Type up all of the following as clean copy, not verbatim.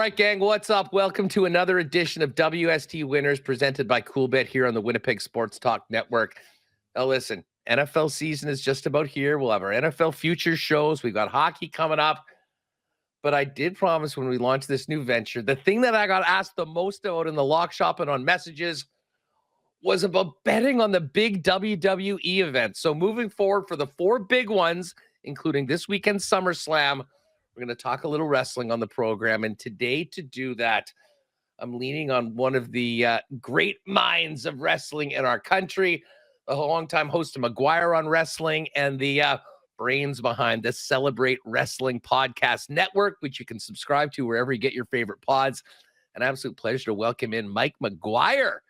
right, gang, what's up? Welcome to another edition of WST Winners presented by CoolBet here on the Winnipeg Sports Talk Network. Now, listen, NFL season is just about here. We'll have our NFL future shows. We've got hockey coming up. But I did promise when we launched this new venture, the thing that I got asked the most about in the lock shop and on messages was about betting on the big WWE event. So moving forward for the 4 big ones, including this weekend's SummerSlam, we're going to talk a little wrestling on the program. And today, to do that, I'm leaning on one of the great minds of wrestling in our country, a longtime host of McGuire on wrestling, and the brains behind the Celebrate Wrestling Podcast Network, which you can subscribe to wherever you get your favorite pods. An absolute pleasure to welcome in Mike McGuire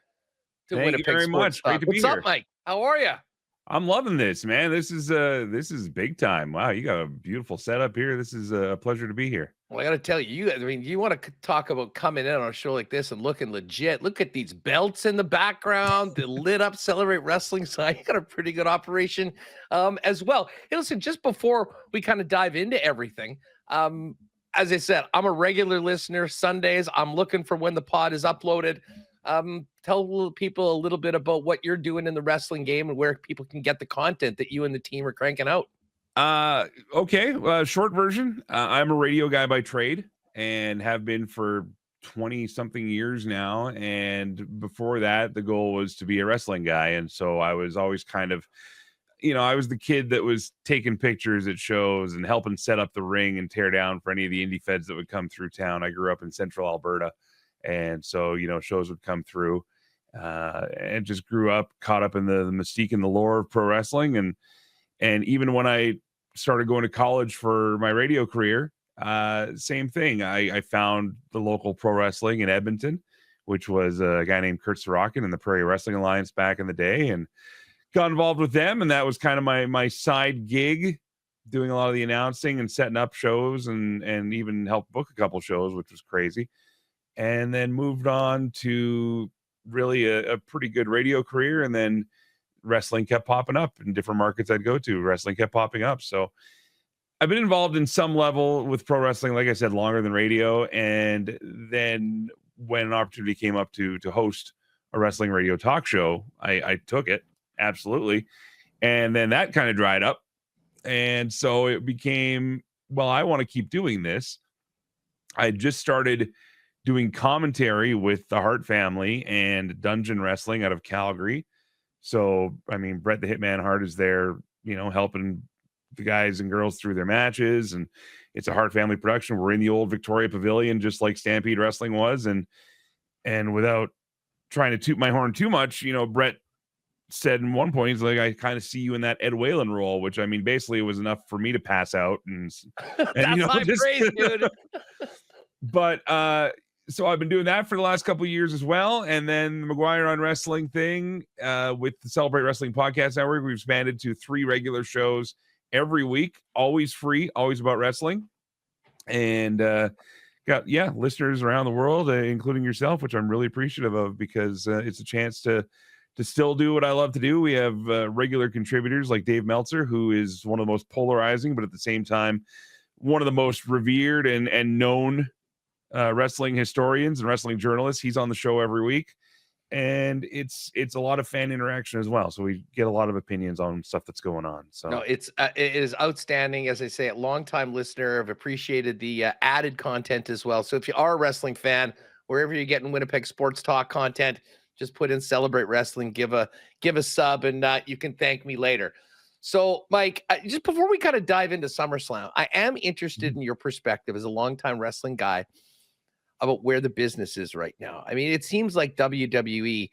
to Thank Winnipeg you very Sports much. Talk. Great to be What's here. up, Mike? How are you? I'm loving this, man. This is big time. Wow, you got a beautiful setup here. This is a pleasure to be here. Well, I got to tell you, you want to talk about coming in on a show like this and looking legit. Look at these belts in the background, the lit up Celebrate Wrestling side. You got a pretty good operation as well. Hey, listen, just before we kind of dive into everything, as I said, I'm a regular listener. Sundays, I'm looking for when the pod is uploaded. Tell people a little bit about what you're doing in the wrestling game and where people can get the content that you and the team are cranking out. Okay. Short version. I'm a radio guy by trade and have been for 20 something years now. And before that, the goal was to be a wrestling guy. And so I was always kind of, I was the kid that was taking pictures at shows and helping set up the ring and tear down for any of the indie feds that would come through town. I grew up in central Alberta. And so, shows would come through and just grew up, caught up in the mystique and the lore of pro wrestling. And even when I started going to college for my radio career, same thing. I found the local pro wrestling in Edmonton, which was a guy named Kurt Sorokin in the Prairie Wrestling Alliance back in the day, and got involved with them. And that was kind of my side gig, doing a lot of the announcing and setting up shows and even helped book a couple shows, which was crazy. And then moved on to really a pretty good radio career. And then wrestling kept popping up in different markets I'd go to. Wrestling kept popping up. So I've been involved in some level with pro wrestling, like I said, longer than radio. And then when an opportunity came up to host a wrestling radio talk show, I took it. Absolutely. And then that kind of dried up. And so it became, well, I want to keep doing this. I just started doing commentary with the Hart family and Dungeon Wrestling out of Calgary. So, Bret the Hitman Hart is there, helping the guys and girls through their matches. And it's a Hart family production. We're in the old Victoria Pavilion, just like Stampede Wrestling was. And without trying to toot my horn too much, Bret said in one point, he's like, I kind of see you in that Ed Whalen role, which basically it was enough for me to pass out. And That's high praise, dude. But, so I've been doing that for the last couple of years as well. And then the McGuire on Wrestling thing with the Celebrate Wrestling Podcast Network, we've expanded to 3 regular shows every week, always free, always about wrestling. And got, listeners around the world, including yourself, which I'm really appreciative of because it's a chance to still do what I love to do. We have regular contributors like Dave Meltzer, who is one of the most polarizing, but at the same time, one of the most revered and known wrestling historians and wrestling journalists. He's on the show every week, and it's a lot of fan interaction as well. So we get a lot of opinions on stuff that's going on. So no, it is outstanding. As I say, a longtime listener. I've appreciated the added content as well. So if you are a wrestling fan, wherever you're getting Winnipeg Sports Talk content, just put in Celebrate Wrestling, give a sub, and you can thank me later. So, Mike, just before we kind of dive into SummerSlam, I am interested in your perspective as a longtime wrestling guy about where the business is right now. It seems like WWE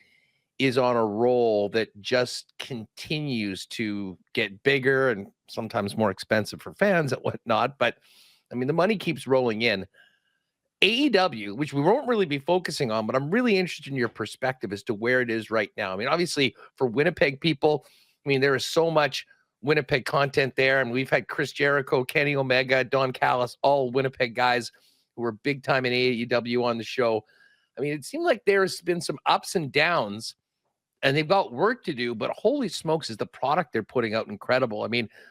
is on a roll that just continues to get bigger and sometimes more expensive for fans and whatnot. But, the money keeps rolling in. AEW, which we won't really be focusing on, but I'm really interested in your perspective as to where it is right now. Obviously, for Winnipeg people, there is so much Winnipeg content there. And we've had Chris Jericho, Kenny Omega, Don Callis, all Winnipeg guys who were big time in AEW on the show. It seemed like there's been some ups and downs, and they've got work to do, but holy smokes, is the product they're putting out incredible.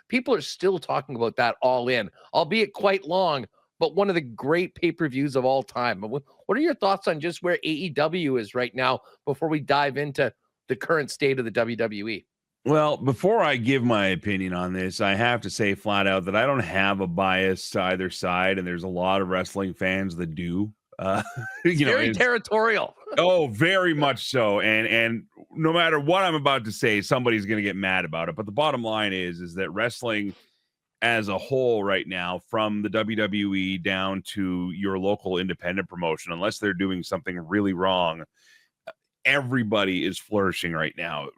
People are still talking about that All In, albeit quite long, but one of the great pay-per-views of all time. What are your thoughts on just where AEW is right now before we dive into the current state of the WWE? Well, before I give my opinion on this, I have to say flat out that I don't have a bias to either side, and there's a lot of wrestling fans that do. It's very territorial. Oh, very much so. And no matter what I'm about to say, somebody's going to get mad about it. But the bottom line is that wrestling as a whole right now, from the WWE down to your local independent promotion, unless they're doing something really wrong, everybody is flourishing right now.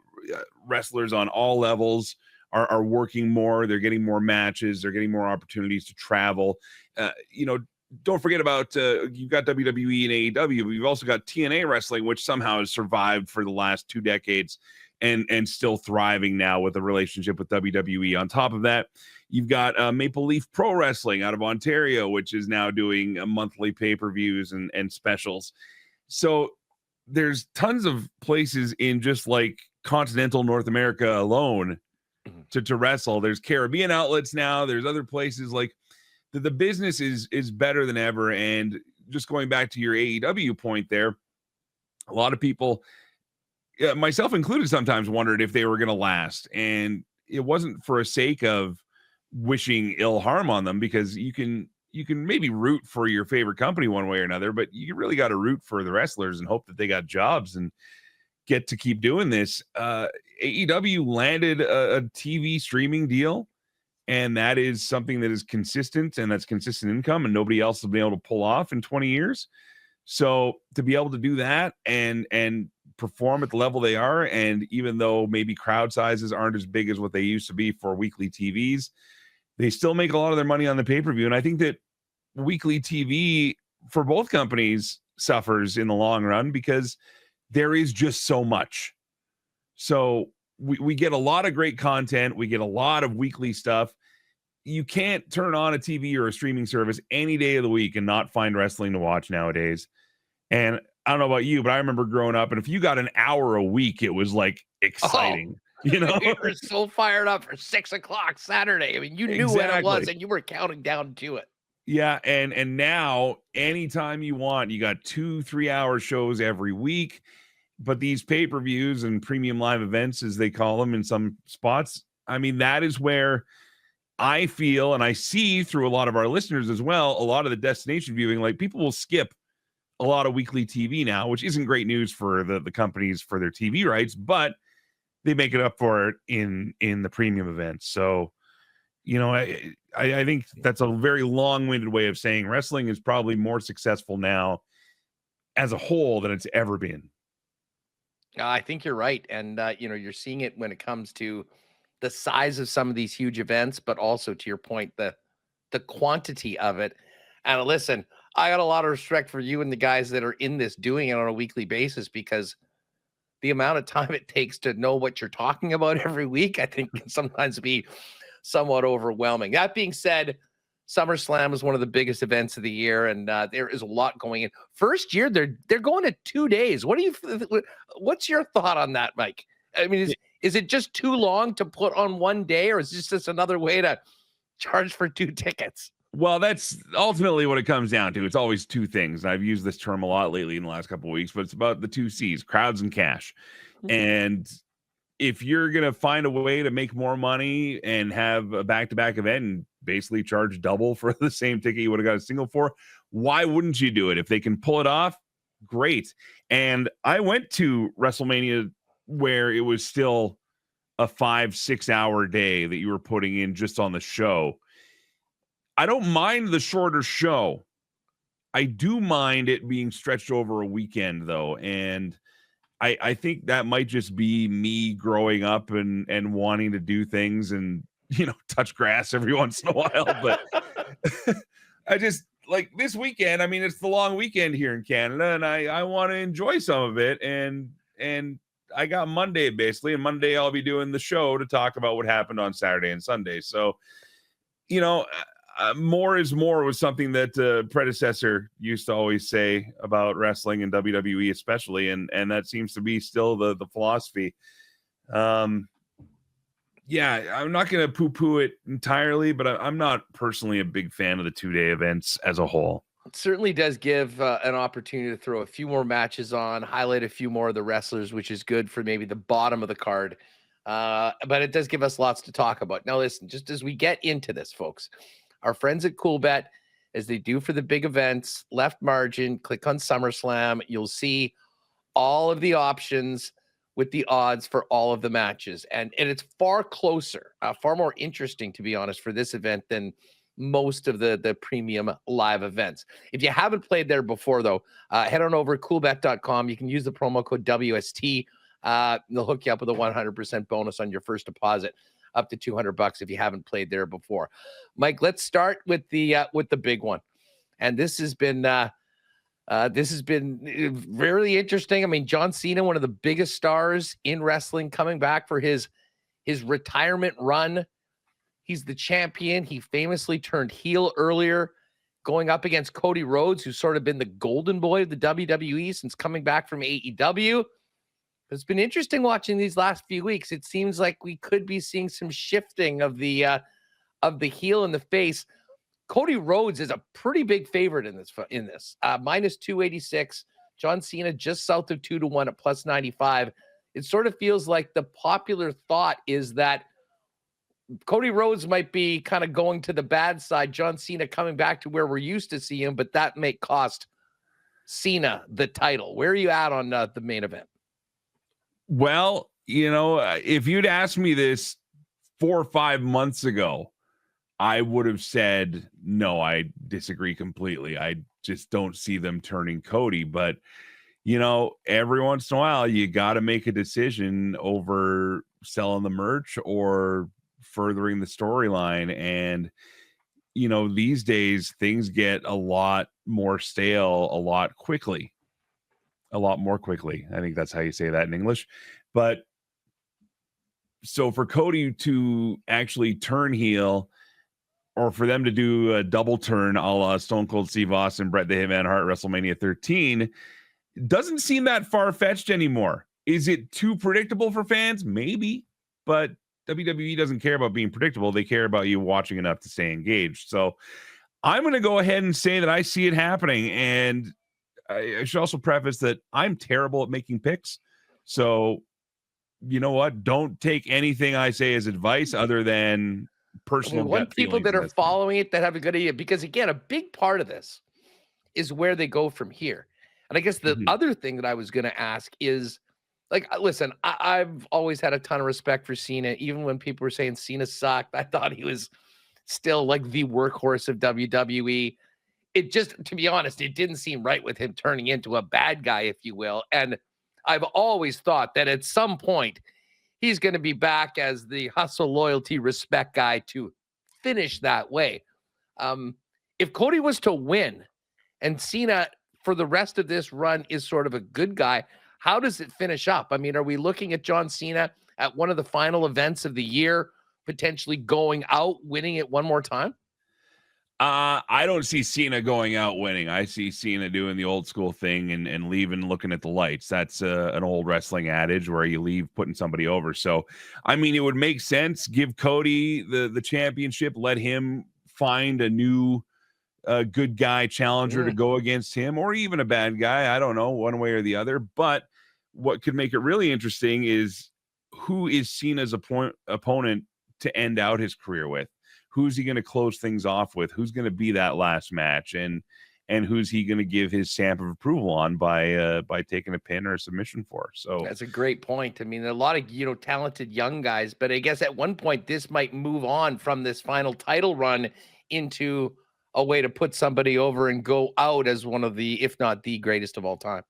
Wrestlers on all levels are working more. They're getting more matches. They're getting more opportunities to travel. Don't forget about you've got WWE and AEW, but you've also got TNA wrestling, which somehow has survived for the last 2 decades and still thriving now with a relationship with WWE. On top of that, you've got Maple Leaf Pro Wrestling out of Ontario, which is now doing monthly pay-per-views and specials. So there's tons of places in just like continental North America alone to wrestle. There's Caribbean outlets now. There's other places. Like the business is better than ever. And just going back to your AEW point there, a lot of people, myself included, sometimes wondered if they were going to last. And it wasn't for a sake of wishing ill harm on them, because you can maybe root for your favorite company one way or another, but you really got to root for the wrestlers and hope that they got jobs and get to keep doing this. AEW landed a TV streaming deal, and that is something that is consistent, and that's consistent income, and nobody else has been able to pull off in 20 years. So to be able to do that and perform at the level they are, and even though maybe crowd sizes aren't as big as what they used to be for weekly TVs, they still make a lot of their money on the pay-per-view. And I think that weekly TV for both companies suffers in the long run because there is just so much. So we get a lot of great content. We get a lot of weekly stuff. You can't turn on a TV or a streaming service any day of the week and not find wrestling to watch nowadays. And I don't know about you, but I remember growing up, and if you got an hour a week, it was like exciting. You know, we were so fired up for 6 o'clock Saturday. I mean, you knew when it was, and you were counting down to it. Yeah, and now anytime you want, you got 2-3 hour shows every week. But these pay-per-views and premium live events, as they call them in some spots, I mean, that is where I feel, and I see through a lot of our listeners as well, a lot of the destination viewing, like people will skip a lot of weekly TV now, which isn't great news for the companies for their TV rights, but they make it up for it in the premium events. So, you know, I think that's a very long-winded way of saying wrestling is probably more successful now as a whole than it's ever been. I think you're right. And, you're seeing it when it comes to the size of some of these huge events, but also to your point, the quantity of it. And listen, I got a lot of respect for you and the guys that are in this doing it on a weekly basis, because the amount of time it takes to know what you're talking about every week, I think can sometimes be somewhat overwhelming. That being said, SummerSlam is one of the biggest events of the year, and there is a lot going in. First year, they're going to 2 days. What's your thought on that, Mike? I mean, is it just too long to put on one day, or is this just another way to charge for 2 tickets? Well, that's ultimately what it comes down to. It's always 2 things. I've used this term a lot lately in the last couple of weeks, but it's about the 2 C's, crowds and cash. Mm-hmm. And if you're going to find a way to make more money and have a back-to-back event and basically charge double for the same ticket you would have got a single for, why wouldn't you do it? If they can pull it off, great. And I went to WrestleMania where it was still a 5-6 hour day that you were putting in just on the show. I don't mind the shorter show. I do mind it being stretched over a weekend, though. And I think that might just be me growing up and wanting to do things and, touch grass every once in a while. But I just, like, this weekend, I mean, it's the long weekend here in Canada, and I want to enjoy some of it. And I got Monday, basically, and Monday I'll be doing the show to talk about what happened on Saturday and Sunday. So, more is more was something that predecessor used to always say about wrestling and WWE especially, and that seems to be still the philosophy. Yeah, I'm not going to poo-poo it entirely, but I'm not personally a big fan of the 2-day events as a whole. It certainly does give an opportunity to throw a few more matches on, highlight a few more of the wrestlers, which is good for maybe the bottom of the card. But it does give us lots to talk about. Now, listen, just as we get into this, folks, our friends at CoolBet, as they do for the big events, left margin, click on SummerSlam. You'll see all of the options with the odds for all of the matches. And it's far closer, far more interesting, to be honest, for this event than most of the premium live events. If you haven't played there before, though, head on over to coolbet.com. You can use the promo code WST. They'll hook you up with a 100% bonus on your first deposit, up to $200 if you haven't played there before. Mike, let's start with the big one. And this has been really interesting. I mean, John Cena, one of the biggest stars in wrestling, coming back for his retirement run. He's the champion. He famously turned heel earlier, going up against Cody Rhodes, who's sort of been the golden boy of the WWE since coming back from AEW. It's been interesting watching these last few weeks. It seems like we could be seeing some shifting of the heel and the face. Cody Rhodes is a pretty big favorite in this. Minus 286. John Cena just south of 2-1 at plus 95. It sort of feels like the popular thought is that Cody Rhodes might be kind of going to the bad side. John Cena coming back to where we're used to see him, but that may cost Cena the title. Where are you at on the main event? Well, if you'd asked me this 4 or 5 months ago, I would have said, no, I disagree completely. I just don't see them turning Cody. But, every once in a while, you got to make a decision over selling the merch or furthering the storyline. And, these days things get a lot more stale a lot more quickly. I think that's how you say that in English. But so for Cody to actually turn heel, or for them to do a double turn a la Stone Cold Steve Austin, Bret the Hitman Hart, WrestleMania 13, doesn't seem that far-fetched anymore. Is it too predictable for fans? Maybe, but WWE doesn't care about being predictable. They care about you watching enough to stay engaged. So I'm going to go ahead and say that I see it happening. And I should also preface that I'm terrible at making picks. So you know what? Don't take anything I say as advice other than personal. One people that are following it that have a good idea, because again, a big part of this is where they go from here. And I guess the other thing that I was going to ask is, like, listen, I've always had a ton of respect for Cena. Even when people were saying Cena sucked, I thought he was still like the workhorse of WWE. It just, to be honest, it didn't seem right with him turning into a bad guy, if you will. And I've always thought that at some point he's going to be back as the hustle, loyalty, respect guy to finish that way. If Cody was to win and Cena for the rest of this run is sort of a good guy, how does it finish up? I mean, are we looking at John Cena at one of the final events of the year, potentially going out, winning it one more time? I don't see Cena going out winning. I see Cena doing the old school thing and leaving looking at the lights. That's an old wrestling adage where you leave putting somebody over. So, I mean, it would make sense. Give Cody the championship. Let him find a new good guy challenger to go against him, or even a bad guy. I don't know, one way or the other. But what could make it really interesting is who is Cena's opponent to end out his career with? Who's he going to close things off with? Who's going to be that last match? And who's he going to give his stamp of approval on by taking a pin or a submission for? So that's a great point. I mean, a lot of, talented young guys, but I guess at one point this might move on from this final title run into a way to put somebody over and go out as one of the, if not the greatest of all time.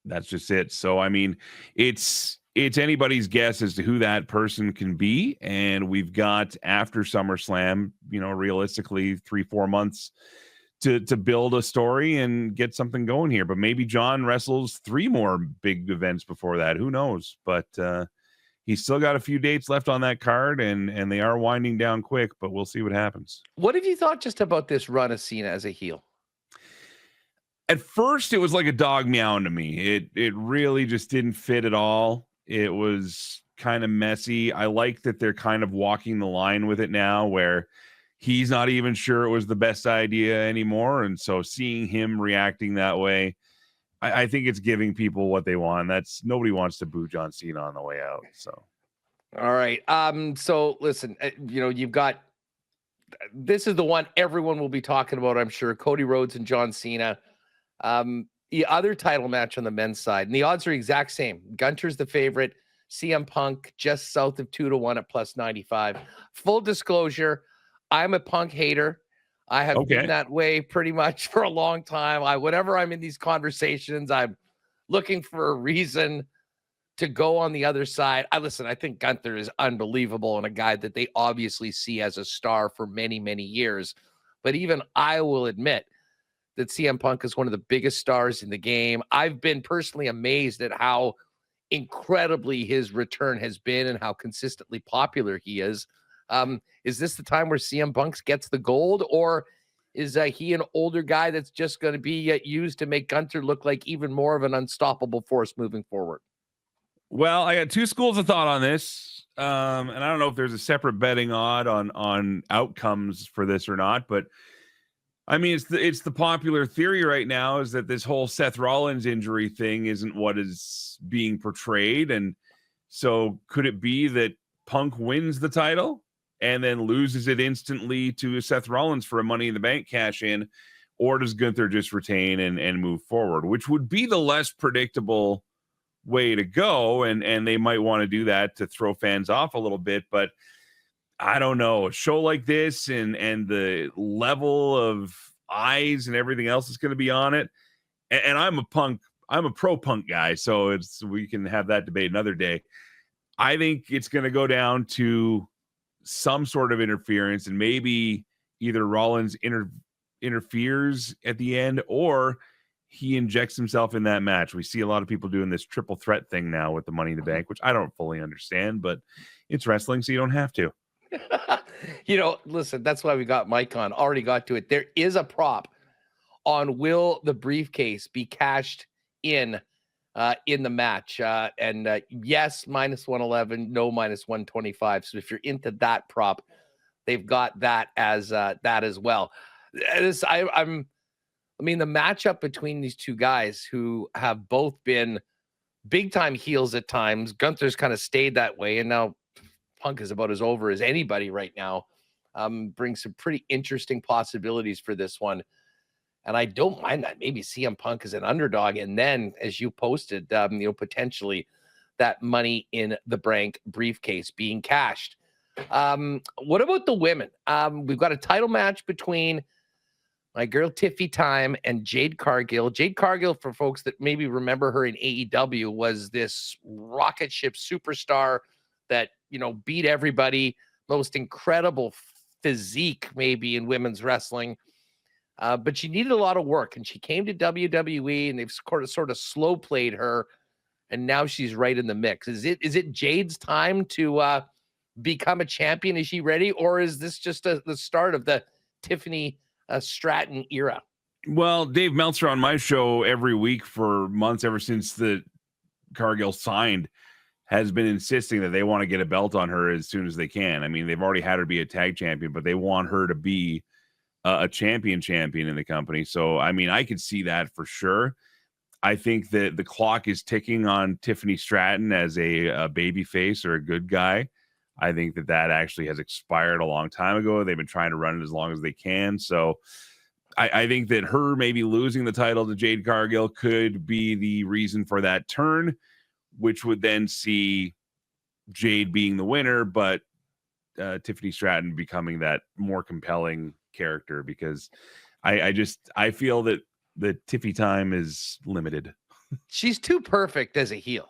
That's just it. So, I mean, it's anybody's guess as to who that person can be. And we've got, after SummerSlam, realistically 3-4 months to build a story and get something going here. But maybe John wrestles 3 more big events before that. Who knows? But he's still got a few dates left on that card, and they are winding down quick, but we'll see what happens. What have you thought just about this run of Cena as a heel? At first, it was like a dog meowing to me. It really just didn't fit at all. It was kind of messy. I like that they're kind of walking the line with it now, where he's not even sure it was the best idea anymore. And so seeing him reacting that way, I think it's giving people what they want. That's nobody wants to boo John Cena on the way out. So, all right. So listen, you've got, this is the one everyone will be talking about, I'm sure. Cody Rhodes and John Cena. The other title match on the men's side, and the odds are exact same. Gunther's the favorite. CM Punk just south of 2-1 at +95. Full disclosure, I'm a Punk hater. I have been that way pretty much for a long time. Whenever I'm in these conversations, I'm looking for a reason to go on the other side. I think Gunther is unbelievable and a guy that they obviously see as a star for many, many years. But even I will admit that CM Punk is one of the biggest stars in the game. I've been personally amazed at how incredibly his return has been and how consistently popular he is. Is this the time where CM Punk gets the gold, or is he an older guy that's just going to be used to make Gunther look like even more of an unstoppable force moving forward? Well, I got two schools of thought on this. And I don't know if there's a separate betting odd on outcomes for this or not, but I mean, it's the popular theory right now is that this whole Seth Rollins injury thing isn't what is being portrayed. And so could it be that Punk wins the title and then loses it instantly to Seth Rollins for a Money in the Bank cash in, or does Gunther just retain and move forward, which would be the less predictable way to go, and they might want to do that to throw fans off a little bit. But I don't know, a show like this and the level of eyes and everything else is going to be on it, and I'm a pro Punk guy, so we can have that debate another day. I think it's going to go down to some sort of interference, and maybe either Rollins interferes at the end, or he injects himself in that match. We see a lot of people doing this triple threat thing now with the Money in the Bank, which I don't fully understand, but it's wrestling, so you don't have to. Listen, that's why we got Mike on. Already got to it. There is a prop on will the briefcase be cashed in the match. And yes, -111, no, -125. So if you're into that prop, they've got that as well. The matchup between these two guys who have both been big time heels at times. Gunther's kind of stayed that way, and now Punk is about as over as anybody right now. Brings some pretty interesting possibilities for this one. And I don't mind that. Maybe CM Punk is an underdog. And then, as you posted, potentially that Money in the Bank briefcase being cashed. What about the women? We've got a title match between my girl Tiffy Time and Jade Cargill. Jade Cargill, for folks that maybe remember her in AEW, was this rocket ship superstar that, beat everybody. Most incredible physique maybe in women's wrestling. But she needed a lot of work, and she came to WWE, and they've sort of slow played her, and now she's right in the mix. Is it Jade's time to become a champion? Is she ready, or is this just the start of the Tiffany Stratton era? Well, Dave Meltzer on my show every week for months, ever since the Cargill signed, has been insisting that they want to get a belt on her as soon as they can. I mean, they've already had her be a tag champion, but they want her to be a champion in the company. So, I mean, I could see that for sure. I think that the clock is ticking on Tiffany Stratton as a baby face or a good guy. I think that actually has expired a long time ago. They've been trying to run it as long as they can. So I think that her maybe losing the title to Jade Cargill could be the reason for that turn, which would then see Jade being the winner, but Tiffany Stratton becoming that more compelling character, because I feel that the Tiffy time is limited. She's too perfect as a heel.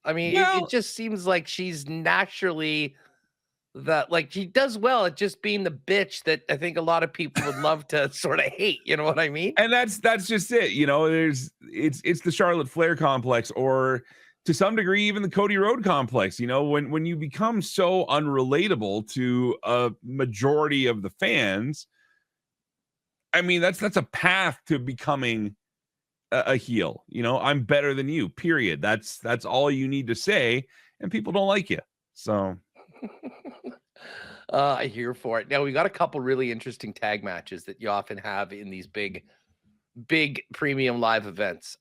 I mean, it just seems like she's naturally she does well at just being the bitch that I think a lot of people would love to sort of hate. You know what I mean? And that's just it. It's the Charlotte Flair complex, or to some degree, even the Cody Rhodes complex. When you become so unrelatable to a majority of the fans, I mean, that's a path to becoming a heel. I'm better than you, period. That's all you need to say. and people don't like you. So I hear for it. Now we got a couple really interesting tag matches that you often have in these big premium live events.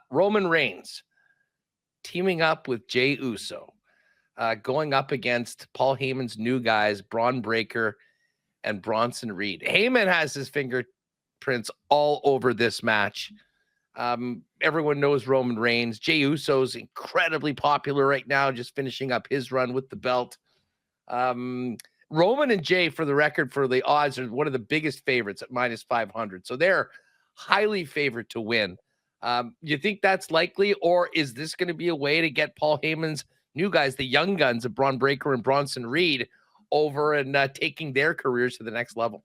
Roman Reigns teaming up with Jey Uso, going up against Paul Heyman's new guys, Braun Breaker and Bronson Reed. Heyman has his fingerprints all over this match. Everyone knows Roman Reigns. Jey Uso's incredibly popular right now, just finishing up his run with the belt. Roman and Jey, for the record, for the odds, are one of the biggest favorites at minus 500. So they're highly favored to win. You think that's likely, or is this going to be a way to get Paul Heyman's new guys, the young guns of Braun Breaker and Bronson Reed, over and taking their careers to the next level?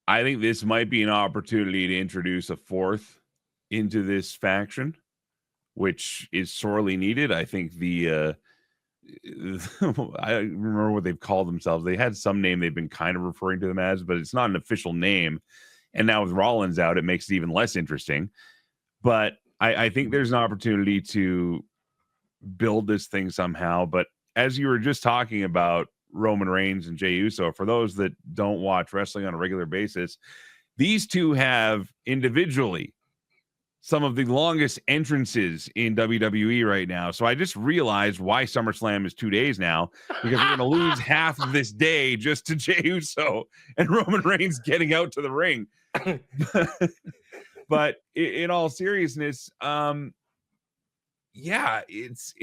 I think this might be an opportunity to introduce a fourth into this faction, which is sorely needed. I think I remember what they've called themselves. They had some name they've been kind of referring to them as, but it's not an official name. And now with Rollins out, it makes it even less interesting. But I think there's an opportunity to build this thing somehow. But as you were just talking about Roman Reigns and Jey Uso, for those that don't watch wrestling on a regular basis, these two have individually some of the longest entrances in WWE right now. So I just realized why SummerSlam is 2 days now, because we're going to lose half of this day just to Jey Uso and Roman Reigns getting out to the ring. But in all seriousness, yeah, it's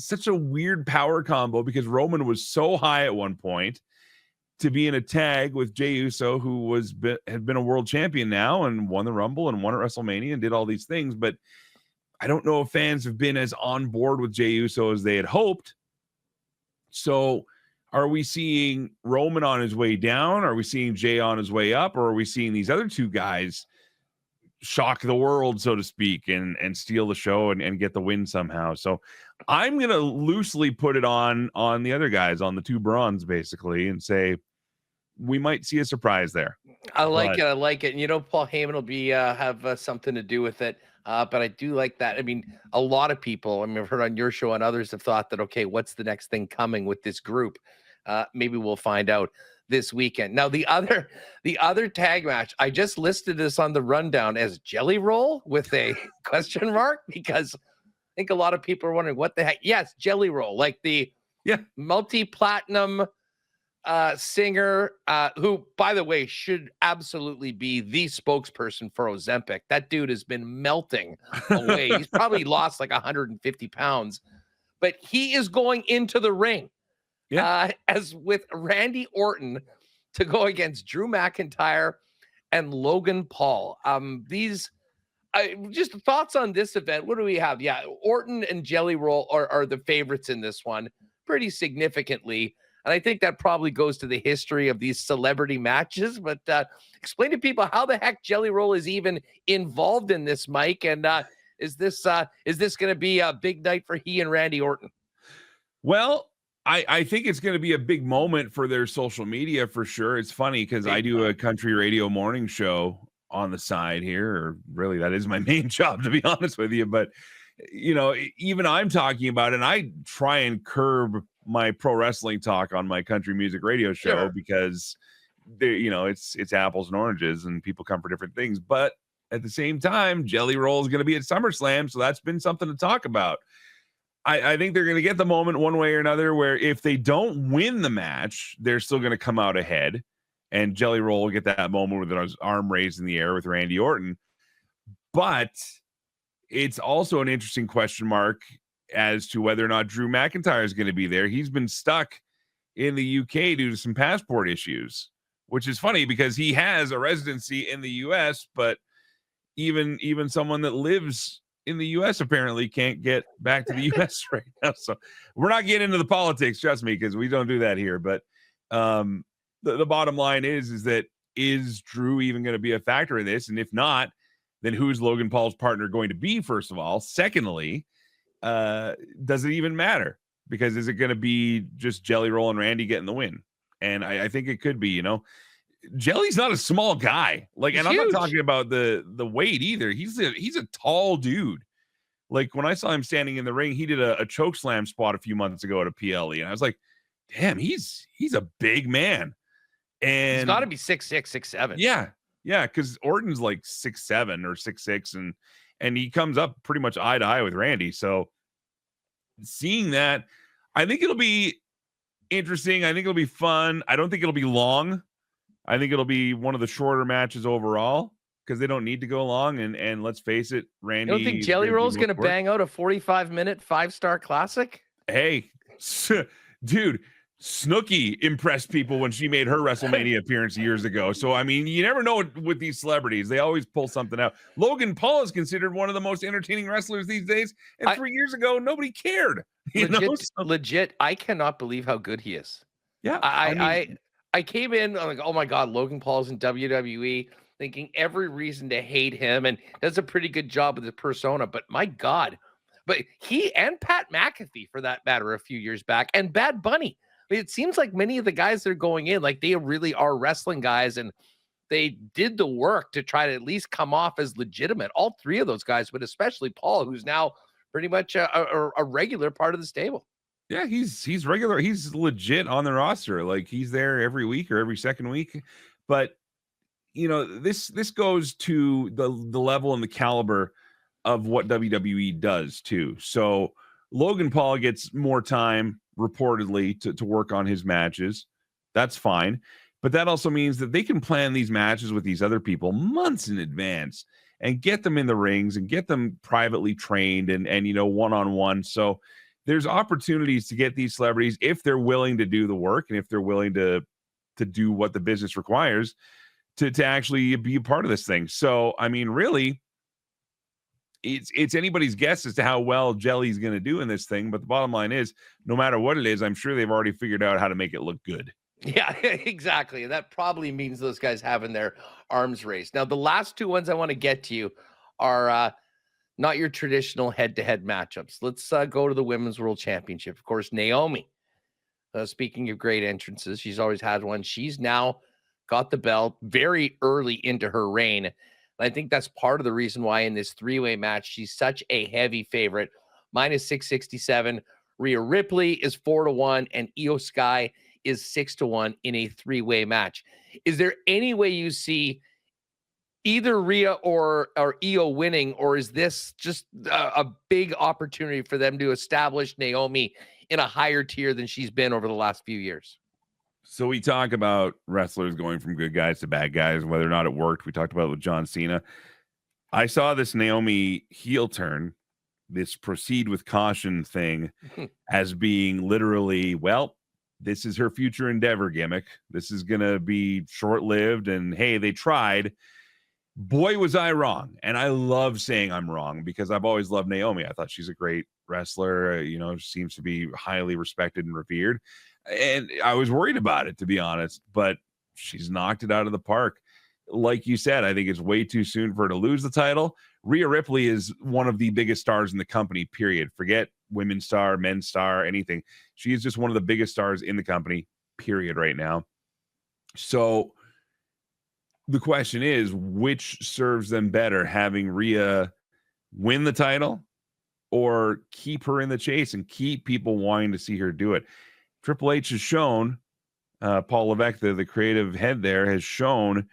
such a weird power combo, because Roman was so high at one point to be in a tag with Jey Uso, who had been a world champion now and won the Rumble and won at WrestleMania and did all these things. But I don't know if fans have been as on board with Jey Uso as they had hoped. So are we seeing Roman on his way down? Are we seeing Jey on his way up? Or are we seeing these other two guys shock the world, so to speak, and steal the show and get the win somehow? So I'm going to loosely put it on the other guys, on the two Brons, basically, and say we might see a surprise there. I like it. And, you know, Paul Heyman will be have something to do with it. But I do like that. I mean, a lot of people, I've heard on your show and others, have thought that, okay, what's the next thing coming with this group? Maybe we'll find out this weekend. Now, the other tag match, I just listed this on the rundown as Jelly Roll with a question mark, because I think a lot of people are wondering what the heck. Yes, Jelly Roll, like the multi-platinum singer, who, by the way, should absolutely be the spokesperson for Ozempic. That dude has been melting away. He's probably lost like 150 pounds, but he is going into the ring as with Randy Orton to go against Drew McIntyre and Logan Paul. These just thoughts on this event. What do we have? Yeah, Orton and Jelly Roll are the favorites in this one pretty significantly. And I think that probably goes to the history of these celebrity matches. But explain to people how the heck Jelly Roll is even involved in this, Mike. And is this going to be a big night for he and Randy Orton? Well, I think it's going to be a big moment for their social media for sure. It's funny because I do a country radio morning show on the side here, or really that is my main job, to be honest with you. But, you know, even I'm talking about it, and I try and curb my pro wrestling talk on my country music radio show because it's apples and oranges and people come for different things. But at the same time, Jelly Roll is going to be at SummerSlam, so that's been something to talk about. I think they're going to get the moment one way or another where if they don't win the match, they're still going to come out ahead, and Jelly Roll will get that moment with his arm raised in the air with Randy Orton. But it's also an interesting question mark as to whether or not Drew McIntyre is going to be there. He's been stuck in the UK due to some passport issues, which is funny because he has a residency in the US, but even someone that lives in the US apparently can't get back to the US right now. So we're not getting into the politics, trust me, because we don't do that here. But the bottom line is that is Drew even going to be a factor in this? And if not, then who's Logan Paul's partner going to be, first of all? Secondly, does it even matter? Because is it going to be just Jelly Roll and Randy getting the win? And I think it could be, Jelly's not a small guy. Like, and I'm not talking about the weight either. He's a tall dude. Like when I saw him standing in the ring, he did a choke slam spot a few months ago at a PLE, and I was like, damn, he's a big man. And he's got to be 6'6", 6'7". Yeah, yeah, because Orton's like 6'7" or 6'6", and he comes up pretty much eye to eye with Randy. So seeing that, I think it'll be interesting. I think it'll be fun. I don't think it'll be long. I think it'll be one of the shorter matches overall because they don't need to go long. And let's face it, Randy. You don't think Jelly Roll's going to bang out a 45-minute 5-star classic? Hey, dude, Snooki impressed people when she made her WrestleMania appearance years ago. So, I mean, you never know with these celebrities. They always pull something out. Logan Paul is considered one of the most entertaining wrestlers these days. And 3 years ago, nobody cared. Legit, I cannot believe how good he is. Yeah. I came in, I'm like, oh my God, Logan Paul's in WWE, thinking every reason to hate him, and does a pretty good job with the persona. But my God, but he and Pat McAfee, for that matter, a few years back, and Bad Bunny. I mean, it seems like many of the guys that are going in, like they really are wrestling guys, and they did the work to try to at least come off as legitimate. All three of those guys, but especially Paul, who's now pretty much a regular part of the stable. Yeah, he's regular. He's legit on the roster. Like he's there every week or every second week. But you know, this goes to the level and the caliber of what WWE does too. So Logan Paul gets more time reportedly to work on his matches. That's fine. But that also means that they can plan these matches with these other people months in advance and get them in the rings and get them privately trained and you know, one-on-one. So there's opportunities to get these celebrities if they're willing to do the work and if they're willing to do what the business requires to actually be a part of this thing. So, I mean, really, it's anybody's guess as to how well Jelly's going to do in this thing. But the bottom line is, no matter what it is, I'm sure they've already figured out how to make it look good. Yeah, exactly. That probably means those guys having their arms raised. Now, the last two ones I want to get to you are not your traditional head-to-head matchups. Let's go to the Women's World Championship. Of course, Naomi. Speaking of great entrances, she's always had one. She's now got the belt very early into her reign. And I think that's part of the reason why in this three-way match, she's such a heavy favorite. Minus 667. Rhea Ripley is 4-1, and Io Sky is 6-1 in a three-way match. Is there any way you see either Rhea or Io winning, or is this just a big opportunity for them to establish Naomi in a higher tier than she's been over the last few years? So we talk about wrestlers going from good guys to bad guys, whether or not it worked. We talked about it with John Cena. I saw this Naomi heel turn, this proceed with caution thing as being literally, well, this is her future endeavor gimmick. This is going to be short-lived. And hey, they tried. Boy, was I wrong. And I love saying I'm wrong because I've always loved Naomi. I thought she's a great wrestler. You know, seems to be highly respected and revered. And I was worried about it, to be honest, but she's knocked it out of the park. Like you said, I think it's way too soon for her to lose the title. Rhea Ripley is one of the biggest stars in the company, period. Forget women's star, men's star, anything. She is just one of the biggest stars in the company, period, right now. So the question is, which serves them better, having Rhea win the title or keep her in the chase and keep people wanting to see her do it? Triple H has shown, Paul Levesque, the creative head there, has shown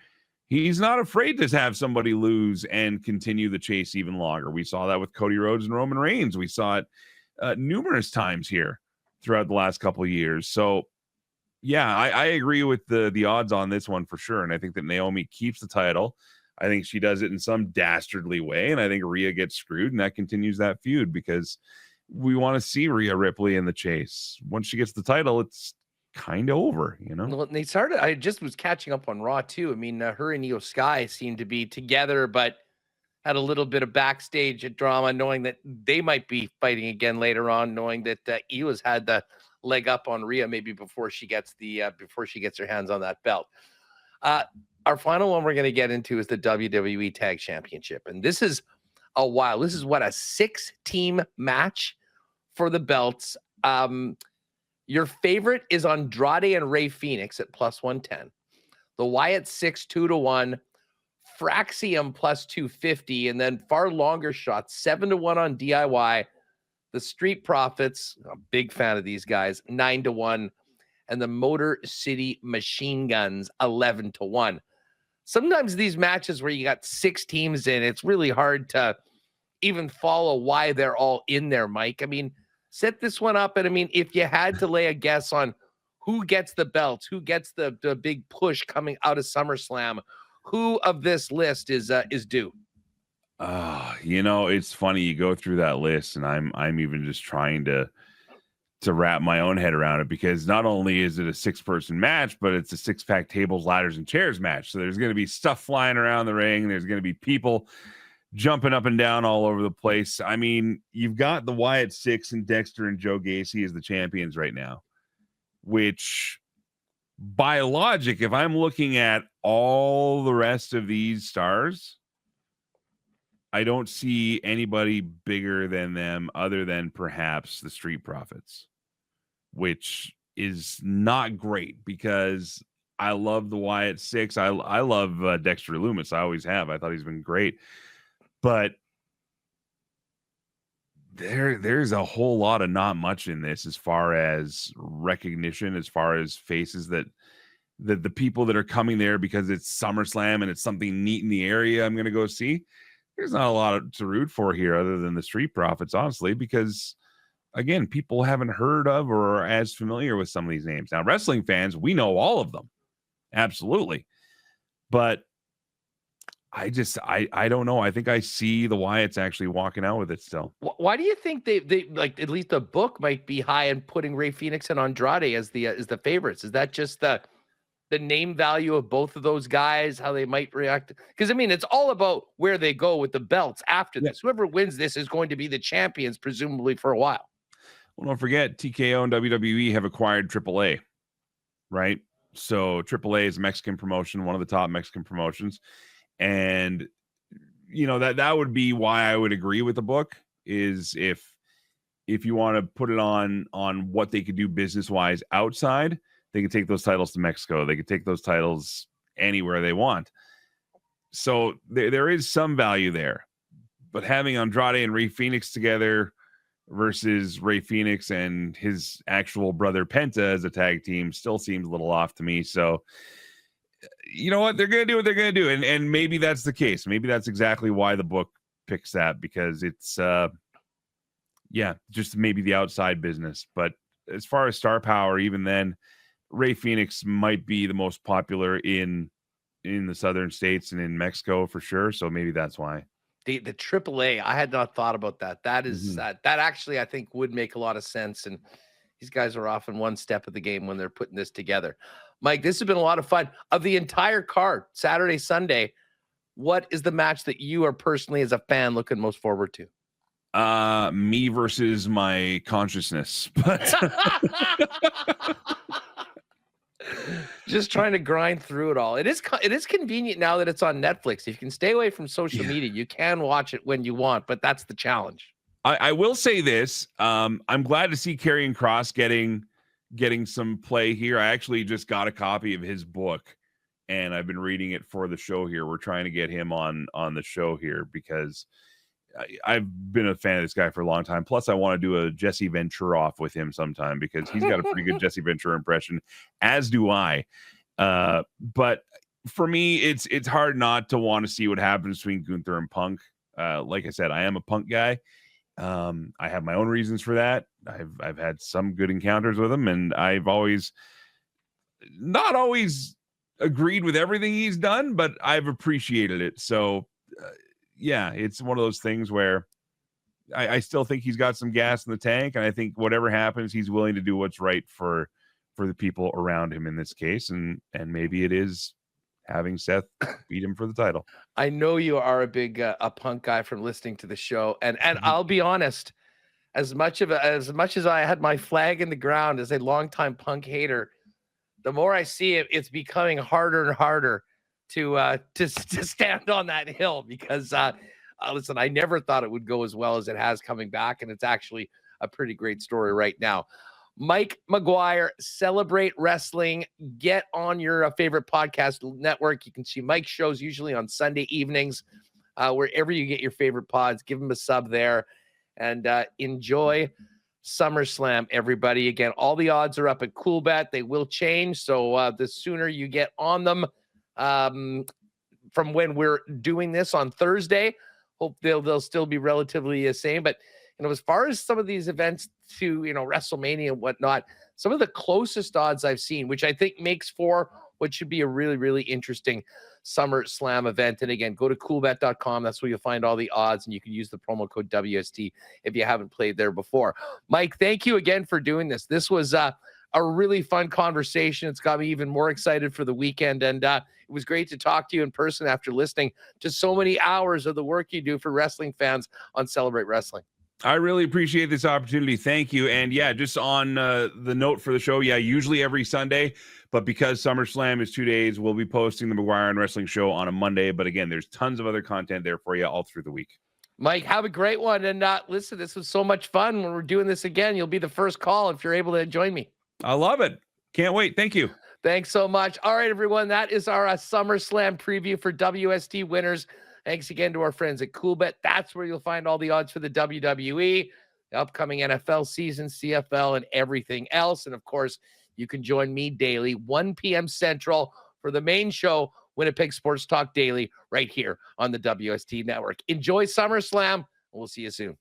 he's not afraid to have somebody lose and continue the chase even longer. We saw that with Cody Rhodes and Roman Reigns. We saw it numerous times here throughout the last couple of years. So, yeah, I agree with the odds on this one for sure. And I think that Naomi keeps the title. I think she does it in some dastardly way. And I think Rhea gets screwed, and that continues that feud because we want to see Rhea Ripley in the chase. Once she gets the title, it's kind of over, you know? Well, they started, I just was catching up on Raw too. I mean, her and Io Sky seemed to be together, but had a little bit of backstage drama, knowing that they might be fighting again later on, knowing that Io's had the leg up on Rhea maybe before she gets her hands on that belt. Our final one we're going to get into is the WWE Tag Championship. And this is a while. This is what, a 6-team match for the belts. Your favorite is Andrade and Rey Fenix at plus 110. The Wyatt 6 2-1. Fraxium plus 250, and then far longer shots, 7-1 on DIY. The Street Profits, I'm a big fan of these guys, 9-1, and the Motor City Machine Guns, 11-1. Sometimes these matches where you got 6 teams in, it's really hard to even follow why they're all in there, Mike. I mean, set this one up, and I mean, if you had to lay a guess on who gets the belts, who gets the big push coming out of SummerSlam, who of this list is due? It's funny, you go through that list, and I'm even just trying to wrap my own head around it, because not only is it a 6-person match, but it's a 6-pack tables, ladders, and chairs match. So there's going to be stuff flying around the ring. There's going to be people jumping up and down all over the place. I mean, you've got the Wyatt Six and Dexter and Joe Gacy as the champions right now, which by logic, if I'm looking at all the rest of these stars, I don't see anybody bigger than them other than perhaps the Street Profits, which is not great, because I love the Wyatt Six. I love Dexter Loomis. I always have. I thought he's been great. But there's a whole lot of not much in this as far as recognition, as far as faces that the people that are coming there because it's SummerSlam and it's something neat in the area I'm going to go see. There's not a lot to root for here other than the Street Profits, honestly, because, again, people haven't heard of or are as familiar with some of these names. Now, wrestling fans, we know all of them. Absolutely. But I don't know. I think I see the Wyatts actually walking out with it still. Why do you think they like, at least the book might be high in putting Rey Fenix and Andrade as the favorites? Is that just the name value of both of those guys, how they might react? Because I mean, it's all about where they go with the belts after this. Whoever wins this is going to be the champions, presumably, for a while. Well, don't forget, TKO and WWE have acquired AAA, right? So AAA is a Mexican promotion, one of the top Mexican promotions. And, that would be why I would agree with the book, is if you want to put it on what they could do business-wise outside, they could take those titles to Mexico. They could take those titles anywhere they want. So there is some value there. But having Andrade and Rey Fenix together versus Rey Fenix and his actual brother Penta as a tag team still seems a little off to me. So, you know what? They're going to do what they're going to do. And maybe that's the case. Maybe that's exactly why the book picks that, because it's, just maybe the outside business. But as far as star power, even then, Rey Fenix might be the most popular in the southern states and in Mexico for sure. So maybe that's why. The AAA, I had not thought about that. That is that actually I think would make a lot of sense. And these guys are often one step of the game when they're putting this together. Mike, this has been a lot of fun. Of the entire card, Saturday, Sunday, what is the match that you are personally, as a fan, looking most forward to? Me versus my consciousness. But just trying to grind through it all. It is convenient now that it's on Netflix. If you can stay away from social media, you can watch it when you want, but that's the challenge. I will say this. I'm glad to see Karrion Kross getting some play here. I actually just got a copy of his book, and I've been reading it for the show here. We're trying to get him on the show here because I've been a fan of this guy for a long time. Plus, I want to do a Jesse Ventura off with him sometime because he's got a pretty good Jesse Ventura impression, as do I. But for me, it's hard not to want to see what happens between Gunther and Punk. Like I said, I am a Punk guy. I have my own reasons for that. I've had some good encounters with him, and I've not always agreed with everything he's done, but I've appreciated it. So it's one of those things where I still think he's got some gas in the tank, and I think whatever happens, he's willing to do what's right for the people around him in this case, and maybe it is having Seth beat him for the title. I know you are a big a Punk guy from listening to the show, and I'll be honest, as much as I had my flag in the ground as a longtime Punk hater, the more I see it, it's becoming harder and harder to stand on that hill because listen, I never thought it would go as well as it has coming back, and it's actually a pretty great story right now. Mike McGuire, Celebrate Wrestling. Get on your favorite podcast network. You can see Mike's shows usually on Sunday evenings, wherever you get your favorite pods. Give him a sub there and enjoy SummerSlam, everybody. Again, all the odds are up at CoolBet. They will change, so the sooner you get on them from when we're doing this on Thursday, hope they'll still be relatively the same. But as far as some of these events to WrestleMania and whatnot, some of the closest odds I've seen, which I think makes for what should be a really, really interesting SummerSlam event. And again, go to coolbet.com. That's where you'll find all the odds, and you can use the promo code WST if you haven't played there before. Mike, thank you again for doing this. This was a really fun conversation. It's got me even more excited for the weekend, and it was great to talk to you in person after listening to so many hours of the work you do for wrestling fans on Celebrate Wrestling. I really appreciate this opportunity. Thank you. And yeah, just on the note for the show, usually every Sunday, but because SummerSlam is 2 days, we'll be posting the McGuire and Wrestling Show on a Monday. But again, there's tons of other content there for you all through the week. Mike, have a great one. And listen, this was so much fun. When we're doing this again, you'll be the first call if you're able to join me. I love it. Can't wait. Thank you. Thanks so much. All right, everyone. That is our SummerSlam preview for WST winners. Thanks again to our friends at CoolBet. That's where you'll find all the odds for the WWE, the upcoming NFL season, CFL, and everything else. And, of course, you can join me daily, 1 p.m. Central, for the main show, Winnipeg Sports Talk Daily, right here on the WST Network. Enjoy SummerSlam, and we'll see you soon.